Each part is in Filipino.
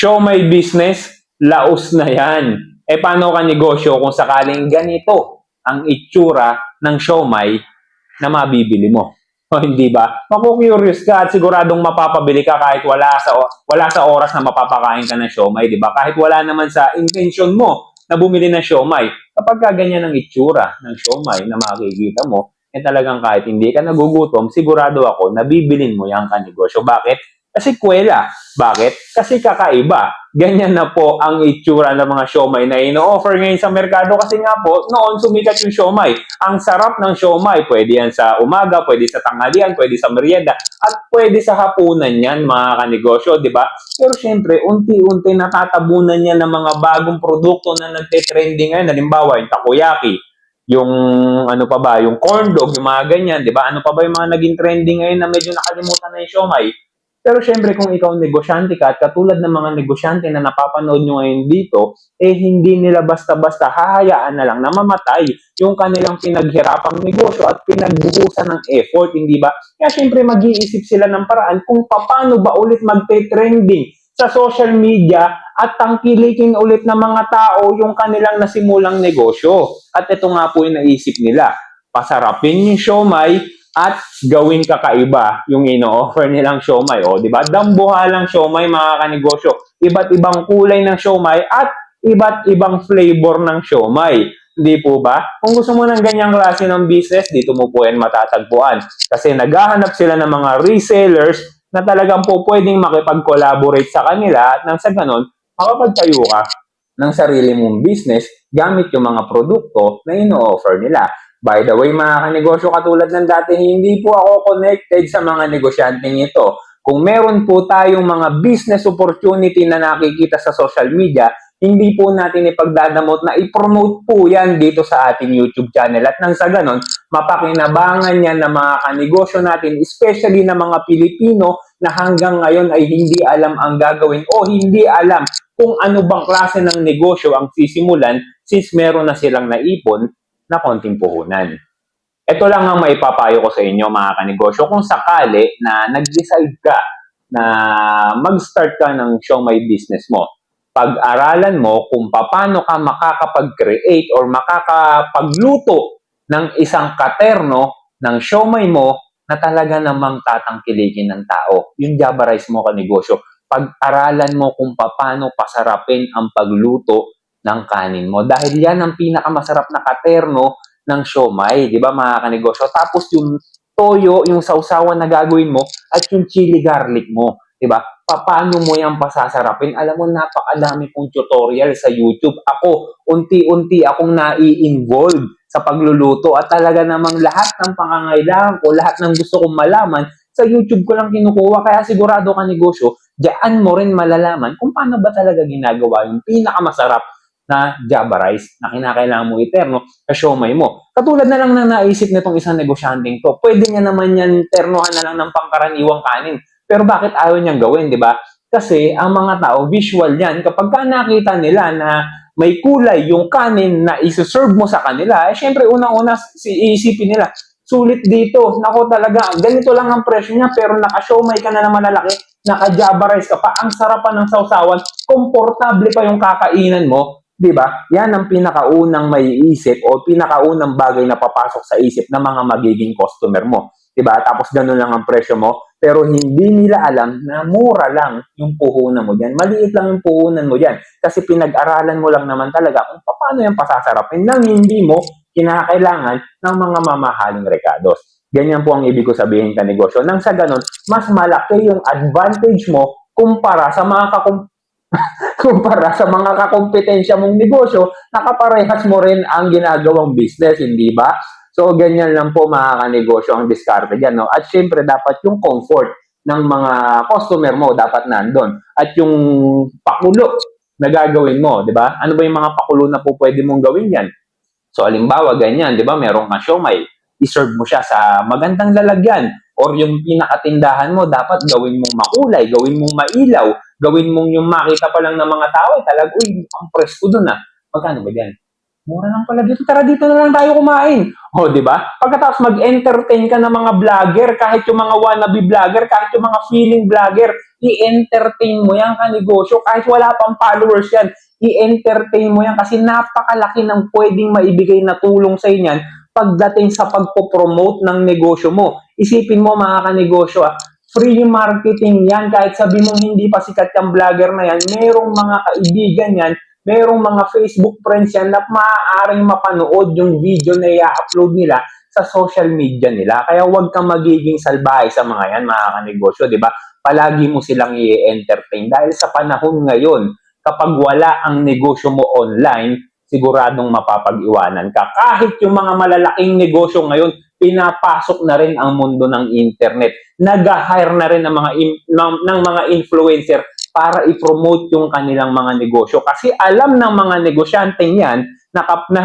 Siomai business, laos na yan. Paano ka negosyo kung sakaling ganito ang itsura ng siomai na mabibili mo? O hindi ba? Maku-curious ka at siguradong mapapabili ka kahit wala sa oras na mapapakain ka ng siomai, di ba? Kahit wala naman sa intention mo na bumili ng siomai. Kapag ganyan ang itsura ng siomai na makikita mo, talagang kahit hindi ka nagugutom, sigurado ako na bibilin mo yung kanegosyo. Bakit? Kasi kwela. Bakit? Kasi kakaiba. Ganyan na po ang itsura ng mga siomai na ino-offer ngayon sa merkado kasi nga po, noon sumikat yung siomai. Ang sarap ng siomai. Pwede yan sa umaga, pwede sa tanghalian, pwede sa merienda, at pwede sa hapunan yan, mga kanegosyo, di ba? Pero syempre, unti-unti natatabunan yan ng mga bagong produkto na nagte-trending ngayon. Halimbawa, yung takoyaki, yung ano pa ba, yung corn dog, yung mga ganyan, di ba? Ano pa ba yung mga naging trending ngayon na medyo nakalimutan na yung siomai? Pero syempre kung ikaw negosyante ka at katulad ng mga negosyante na napapanood nyo ngayon dito, hindi nila basta-basta hahayaan na lang na mamatay yung kanilang pinaghirapang negosyo at pinagbuhusan ng effort, hindi ba? Kaya syempre mag-iisip sila ng paraan kung paano ba ulit magte-trending sa social media at tangkilikin ulit ng mga tao yung kanilang nasimulang negosyo. At ito nga po yung naisip nila. Pasarapin yung siomai at gawing kakaiba yung ino-offer nilang siomai. O, di ba? Dambuhalang siomai, mga kanegosyo. Iba't ibang kulay ng siomai at iba't ibang flavor ng siomai. Hindi po ba? Kung gusto mo ng ganyang klase ng business, dito mo po yan matatagpuan. Kasi naghahanap sila ng mga resellers na talagang po pwedeng makipag-collaborate sa kanila at nang sa ganon, makapagtayo ka ng sarili mong business gamit yung mga produkto na ino-offer nila. By the way, mga kanegosyo, katulad ng dati, hindi po ako connected sa mga negosyanteng ito. Kung meron po tayong mga business opportunity na nakikita sa social media, hindi po natin ipagdadamot na i-promote po yan dito sa ating YouTube channel. At nang sa ganon, mapakinabangan yan ng mga kanegosyo natin, especially ng mga Pilipino na hanggang ngayon ay hindi alam ang gagawin o hindi alam kung ano bang klase ng negosyo ang sisimulan since meron na silang naipon na konting puhunan. Ito lang ang maipapayo ko sa inyo, mga kanegosyo. Kung sakali na nag-decide ka na mag-start ka ng siomai business mo, pag-aralan mo kung paano ka makakapag-create or makakapagluto ng isang katerno ng siomai mo na talaga namang tatangkilikin ng tao. Yung Java rice mo, kanegosyo. Pag-aralan mo kung paano pasarapin ang pagluto ng kanin mo. Dahil yan ang pinakamasarap na katerno ng siomai, di ba, mga kanegosyo? Tapos yung toyo, yung sausawan na gagawin mo at yung chili garlic mo, di ba? Paano mo yan pasasarapin? Alam mo, napakadami kong tutorial sa YouTube. Ako, unti-unti akong nai-involve sa pagluluto at talaga namang lahat ng pangangailangan ko, lahat ng gusto kong malaman, sa YouTube ko lang kinukuha. Kaya sigurado ka negosyo, diyan mo rin malalaman kung paano ba talaga ginagawa yung pinakamasarap na Java rice na kinakailangan mo iterno sa siomai mo. Katulad na lang na naisip nitong isang negosyanteng to, pwede niya naman yan ternohan na lang ng pangkaraniwang kanin. Pero bakit ayaw niyang gawin, di ba? Kasi ang mga tao, visual yan. Kapag ka nakita nila na may kulay yung kanin na isuserve mo sa kanila, syempre unang-una iisipin nila, sulit dito. Nako talaga, ganito lang ang presyo niya pero naka-siomai ka na naman malalaki, naka-Java rice ka pa, ang sarapan ng sausawan, komportable pa yung kakainan mo. Diba? Yan ang pinakaunang maiisip o pinakaunang bagay na papasok sa isip ng mga magiging customer mo. Diba? Tapos ganun lang ang presyo mo, pero hindi nila alam na mura lang yung puhunan mo dyan. Maliit lang yung puhunan mo dyan. Kasi pinag-aralan mo lang naman talaga kung paano yung pasasarapin nang hindi mo kinakailangan ng mga mamahaling recados. Ganyan po ang ibig ko sabihin ka negosyo. Nang sa ganun, mas malaki yung advantage mo kumpara sa mga kumpara sa mga kakompetensya mong negosyo, nakaparehas mo rin ang ginagawang business, hindi ba? So, ganyan lang po, mga kanegosyo, ang diskarte dyan. No? At syempre, dapat yung comfort ng mga customer mo, dapat nandun. At yung pakulo na gagawin mo, di ba? Ano ba yung mga pakulo na po pwede mong gawin yan? So, halimbawa, ganyan, di ba? Merong ka siomai, iserve mo siya sa magandang lalagyan. Or yung pinakatindahan mo, dapat gawin mong makulay, gawin mong mailaw, gawin mong yung makita pa lang ng mga tao, talaga, uy, ang presko dun ah. Magkano ba yan? mura lang pala dito, tara dito na lang tayo kumain. O, di ba? Pagkatapos mag-entertain ka ng mga vlogger, kahit yung mga wannabe vlogger, kahit yung mga feeling vlogger, i-entertain mo yan kanegosyo, kahit wala pang followers yan, i-entertain mo yan kasi napakalaki ng pwedeng maibigay na tulong sa inyan pagdating sa pagpo-promote ng negosyo mo. Isipin mo mga kanegosyo, free marketing yan. Kahit sabi mong hindi pa sikat yung vlogger na yan, merong mga kaibigan yan, merong mga Facebook friends yan na maaaring mapanood yung video na i-upload nila sa social media nila. Kaya huwag kang magiging salbahe sa mga yan, mga kanegosyo, di ba? Palagi mo silang i-entertain. Dahil sa panahon ngayon, kapag wala ang negosyo mo online, siguradong mapapag-iwanan ka. Kahit yung mga malalaking negosyo ngayon, pinapasok na rin ang mundo ng internet. Nag-hire na rin ng mga influencer para i-promote yung kanilang mga negosyo. Kasi alam ng mga negosyante yan na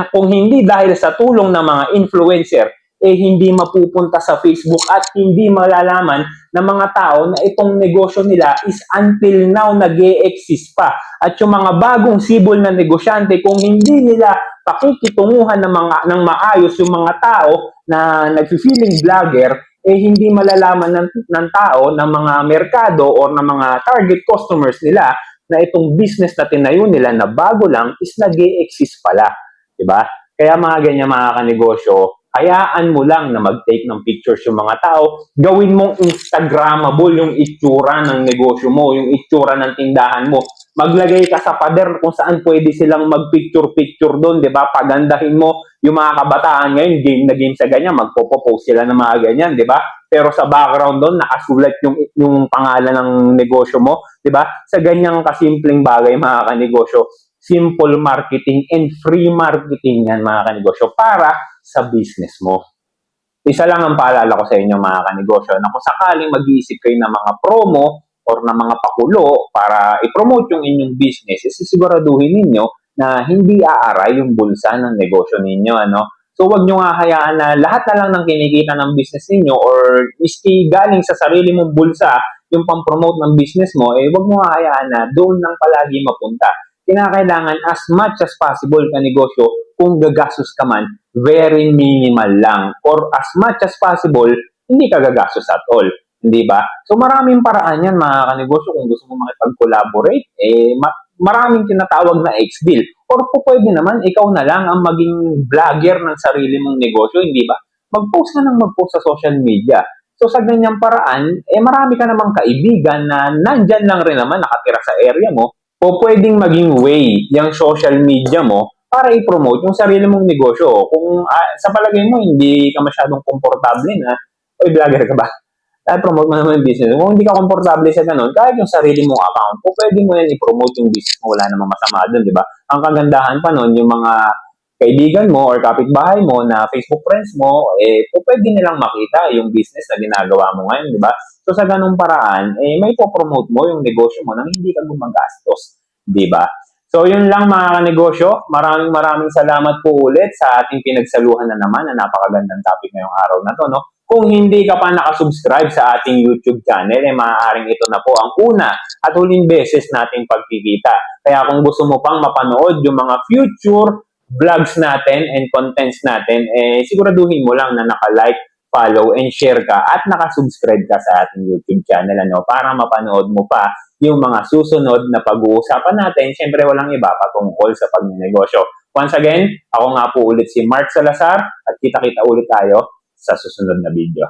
kung hindi dahil sa tulong ng mga influencer, hindi mapupunta sa Facebook at hindi malalaman ng mga tao na itong negosyo nila is until now nag-e-exist pa. At yung mga bagong sibol na negosyante, kung hindi nila pakikitunguhan ng maayos yung mga tao na nag-feeling vlogger, hindi malalaman ng tao, ng mga merkado or ng mga target customers nila na itong business na tinayo nila na bago lang is nag-e-exist pala. Diba? Kaya mga ganyan mga kanegosyo, hayaan mo lang na mag-take ng pictures yung mga tao, gawin mong Instagrammable yung itsura ng negosyo mo, yung itsura ng tindahan mo. Maglagay ka sa pader kung saan pwede silang mag-picture-picture doon, di ba? Pagandahin mo yung mga kabataan ngayon, game na game sa ganyan, magpo-post sila ng mga ganyan, di ba? Pero sa background doon, nakasulat yung pangalan ng negosyo mo, di ba? Sa ganyang kasimpleng bagay, mga kanegosyo, simple marketing and free marketing yan, mga kanegosyo, para sa business mo. Isa lang ang paalala ko sa inyo mga kanegosyo na kung sakaling mag-iisip kayo ng mga promo or ng mga pakulo para i-promote yung inyong business, sisiguraduhin ninyo na hindi aaray yung bulsa ng negosyo ninyo. Ano? So wag nyo nga hayaan na lahat na lang ng kinikita ng business ninyo or iski galing sa sarili mong bulsa yung pang-promote ng business mo, wag mo nga hayaan na doon lang palagi mapunta. Kinakailangan as much as possible ka negosyo, kung gagastos ka man, very minimal lang. Or as much as possible, hindi ka gagastos at all. Hindi ba? So maraming paraan yan mga kanegosyo kung gusto mo makipag-collaborate, maraming tinatawag na X-deal. Or po pwede naman, ikaw na lang ang maging vlogger ng sarili mong negosyo, hindi ba? Mag-post ka ng mag-post sa social media. So sa ganyang paraan, marami ka namang kaibigan na nandyan lang rin naman nakatira sa area mo, o pwedeng maging way yung social media mo para i-promote yung sarili mong negosyo. Kung sa palagay mo hindi ka masyadong komportable na, oy vlogger ka ba? Promote mo naman yung business. Kung hindi ka komportable sa ganun, kahit yung sarili mong account, kung pwede mo yan i-promote yung business mo, wala namang masama doon, di ba? Ang kagandahan pa nun, yung mga kaibigan mo or kapitbahay mo na Facebook friends mo, pwede nilang makita yung business na ginagawa mo ngayon, di ba? So sa ganung paraan, may po-promote mo yung negosyo mo nang hindi ka gumagastos, di ba? So yun lang mga kanegosyo, maraming salamat po ulit sa ating pinagsaluhan na naman na napakagandang topic ngayong araw na to, no? Kung hindi ka pa nakasubscribe sa ating YouTube channel, maaaring ito na po ang una at huling beses nating pagkikita. Kaya kung gusto mo pang mapanood yung mga future vlogs natin and contents natin, siguraduhin mo lang na naka-like, follow, and share ka at nakasubscribe ka sa ating YouTube channel para mapanood mo pa yung mga susunod na pag-uusapan natin. Siyempre walang iba patungkol sa pagnenegosyo. Once again, ako nga po ulit si Mark Salazar at kita-kita ulit tayo sa susunod na video.